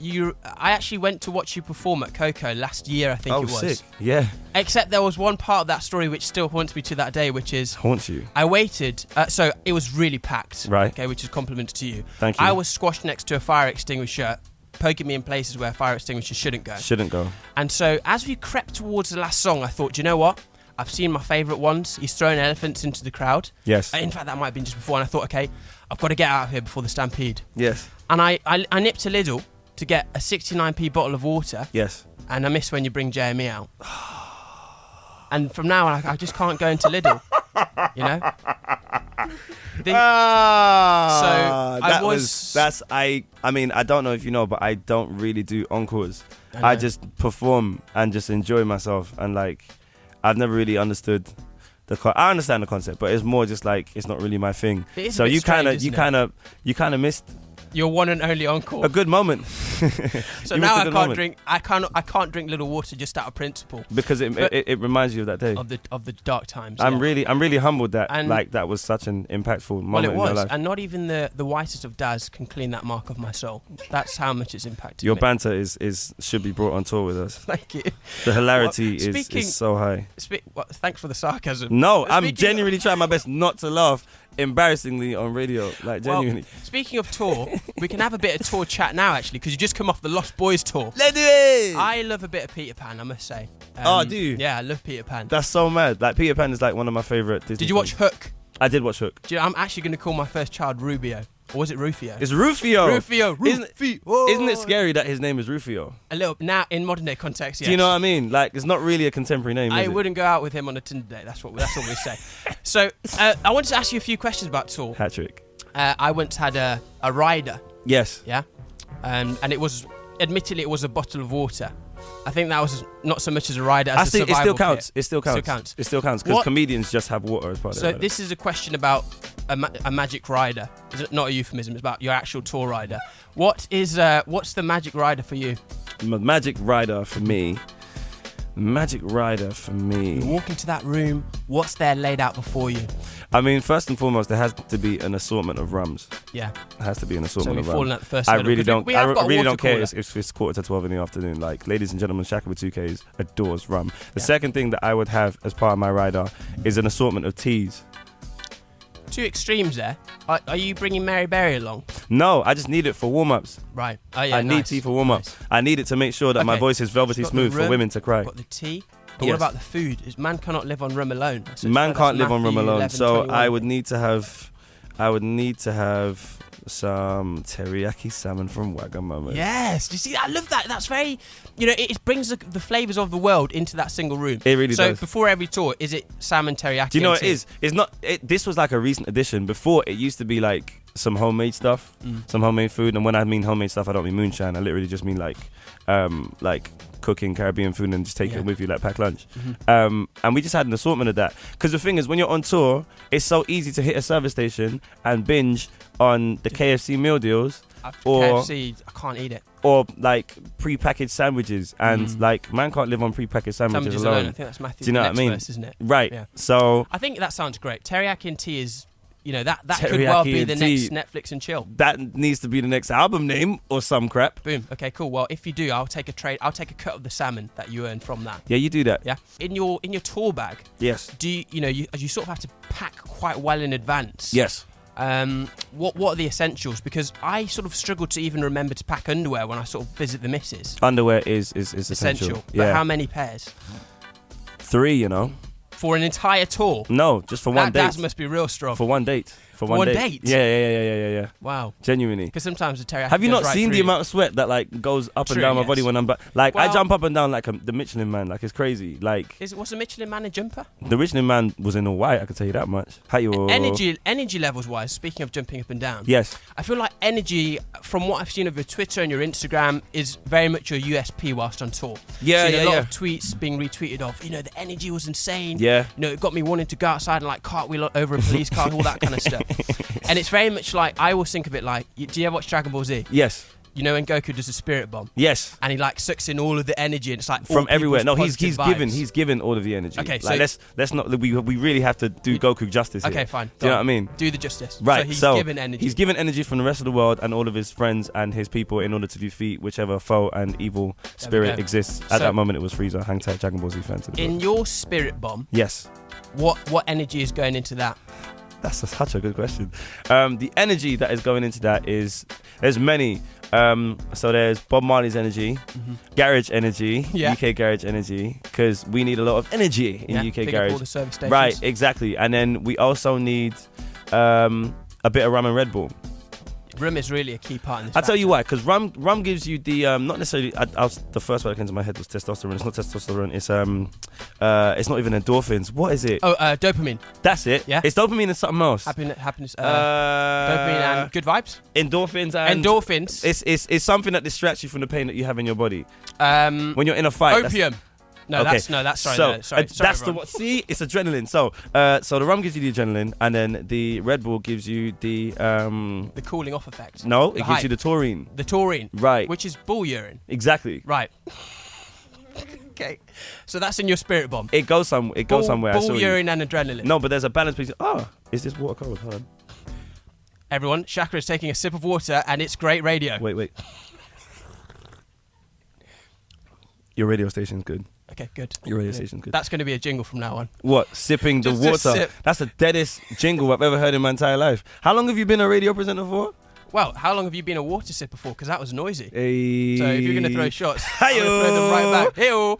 I actually went to watch you perform at Coco last year, I think it was. Oh, sick. Yeah. Except there was one part of that story which still haunts me to that day, which is... Haunts you? I waited. So it was really packed. Right. Okay, which is compliment to you. Thank you. I was squashed next to a fire extinguisher, poking me in places where fire extinguishers shouldn't go. Shouldn't go. And so as we crept towards the last song, I thought, do you know what? I've seen my favourite ones. He's thrown elephants into the crowd. Yes. In fact, that might have been just before. And I thought, okay, I've got to get out of here before the stampede. Yes. And I nipped to Lidl to get a 69p bottle of water. Yes. And I miss when you bring JME out. And from now on, I just can't go into Lidl. You know? I mean, I don't know if you know, but I don't really do encores. I just perform and just enjoy myself, and like, I've never really understood I understand the concept, but it's more just like it's not really my thing. So you kind of missed your one and only encore. A good moment. So now I can't drink little water just out of principle. Because it reminds you of that day. Of the dark times. I'm really humbled that that was such an impactful moment in my life. And not even the whitest of dads can clean that mark of my soul. That's how much it's impacted Your me. banter should be brought on tour with us. Thank you. The hilarity is so high. Thanks for the sarcasm. No, I'm genuinely trying my best not to laugh embarrassingly on radio, like genuinely. Well, speaking of tour, we can have a bit of tour chat now actually, because you just come off the Lost Boys tour. Let's do it. I love a bit of Peter Pan, I must say. Oh, do you? Yeah, I love Peter Pan. That's so mad. Like, Peter Pan is like one of my favourite Disney Did you watch Hook? I did watch Hook. I'm actually going to call my first child Rubio. Or was it Rufio? It's Rufio. Rufio. Isn't it scary that his name is Rufio? A little. Now, in modern day context, yes. Do you know what I mean? Like, it's not really a contemporary name, I wouldn't go out with him on a Tinder date. That's what we say. So, I wanted to ask you a few questions about tour. Hat trick. I once had a rider. Yes. Yeah. And it was, admittedly, it was a bottle of water. I think that was not so much as a rider as a survival it still counts. kit. It still counts. It still counts because comedians just have water as part of it. So this is a question about a magic rider. It's not a euphemism. It's about your actual tour rider. What's the magic rider for you? Magic rider for me. You walk into that room. What's there laid out before you? I mean, first and foremost, there has to be an assortment of rums. Yeah, it has to be an assortment of rums. Fallen at the first. I really don't care if it's 11:15 in the afternoon. Like, ladies and gentlemen, Shakka with 2Ks adores rum. The second thing that I would have as part of my rider is an assortment of teas. Two extremes there. Are you bringing Mary Berry along? No, I just need it for warm-ups. Right. Oh, yeah, I need tea for warm-ups. Nice. I need it to make sure that my voice is velvety smooth for women to cry. Got the tea. But what about the food? Man cannot live on rum alone. Man can't live on rum alone. So I would need to have some teriyaki salmon from Wagamama. Yes. Do you see? I love that. That's very, it brings the flavours of the world into that single room. It really does. So before every tour, is it salmon teriyaki? Do you know what it is? It's not. This was like a recent addition. Before, it used to be like some homemade stuff, some homemade food. And when I mean homemade stuff, I don't mean moonshine. I literally just mean like cooking Caribbean food and just take it with you, like pack lunch. And we just had an assortment of that. Because the thing is, when you're on tour, it's so easy to hit a service station and binge on the KFC meal deals. KFC, I can't eat it. Or like pre-packaged sandwiches. And like, man can't live on pre-packaged sandwiches alone. I think that's Matthew's. Do you know what I mean? Verse, isn't it? Right. Yeah. So I think that sounds great. Teriyaki and tea is... that could well be the next Netflix and chill. That needs to be the next album name or some crap. Boom. Okay, cool. Well, if you do, I'll take a cut of the salmon that you earn from that. Yeah, you do that. Yeah. In your tour bag. Yes. Do you sort of have to pack quite well in advance? Yes. What are the essentials? Because I sort of struggle to even remember to pack underwear when I sort of visit the missus. Underwear is essential. But how many pairs? 3, For an entire tour? No, just for one date. That must be real strong. For one date. For one date? Yeah. Wow. Genuinely. Because sometimes the teriyaki. Have you not seen the amount of sweat that like goes up and down my body when I'm I jump up and down like the Michelin Man, like it's crazy. Like, was the Michelin Man a jumper? The Michelin Man was in all white, I can tell you that much. Energy levels wise, speaking of jumping up and down. Yes. I feel like energy, from what I've seen of your Twitter and your Instagram, is very much your USP whilst on tour. Yeah, a lot of tweets being retweeted of, the energy was insane. Yeah. It got me wanting to go outside and like cartwheel over a police car, all that kind of stuff. And it's very much like, I always think of it like, do you ever watch Dragon Ball Z? Yes. You know when Goku does a spirit bomb? Yes. And he like sucks in all of the energy, and it's like From all everywhere. No, people's he's positive vibes. given all of the energy. Okay, like, so let's not. We really have to do Goku justice here. Okay, fine. Do you know what I mean? Do the justice. Right. So he's given energy. He's given energy from the rest of the world and all of his friends and his people in order to defeat whichever foe and evil spirit exists. At that moment, it was Frieza. Hang tight, Dragon Ball Z fans. In your spirit bomb, yes. What energy is going into that? That's such a good question. The energy that is going into that is there's many. So there's Bob Marley's energy, garage energy, UK garage energy, because we need a lot of energy in UK garage. All the service stations. Right, exactly. And then we also need a bit of rum and Red Bull. Rum is really a key part in this. I'll tell you why, because rum gives you the not necessarily. The first word that came to my head was testosterone. It's not testosterone. It's not even endorphins. What is it? Oh, dopamine. That's it. Yeah. It's dopamine and something else. Happiness. Dopamine and good vibes. Endorphins and endorphins. It's something that distracts you from the pain that you have in your body. When you're in a fight. Opium. No, okay. Sorry. That's the what. See, it's adrenaline. So the rum gives you the adrenaline, and then the Red Bull gives you the cooling off effect. No, it gives you the taurine. The taurine, right? Which is bull urine. Exactly. Right. Okay. So that's in your spirit bomb. It goes somewhere. Bull urine and adrenaline. No, but there's a balance between. Is this water cold? Hold on. Everyone, Shakka is taking a sip of water, and it's great radio. Wait. Your radio station's good. Okay, good. Your radio station's good. That's going to be a jingle from now on. What? Sipping the water? Sip. That's the deadest jingle I've ever heard in my entire life. How long have you been a radio presenter for? Well, how long have you been a water sipper for? Because that was noisy. Hey. So if you're going to throw shots, I'm going to throw them right back. Hey-o.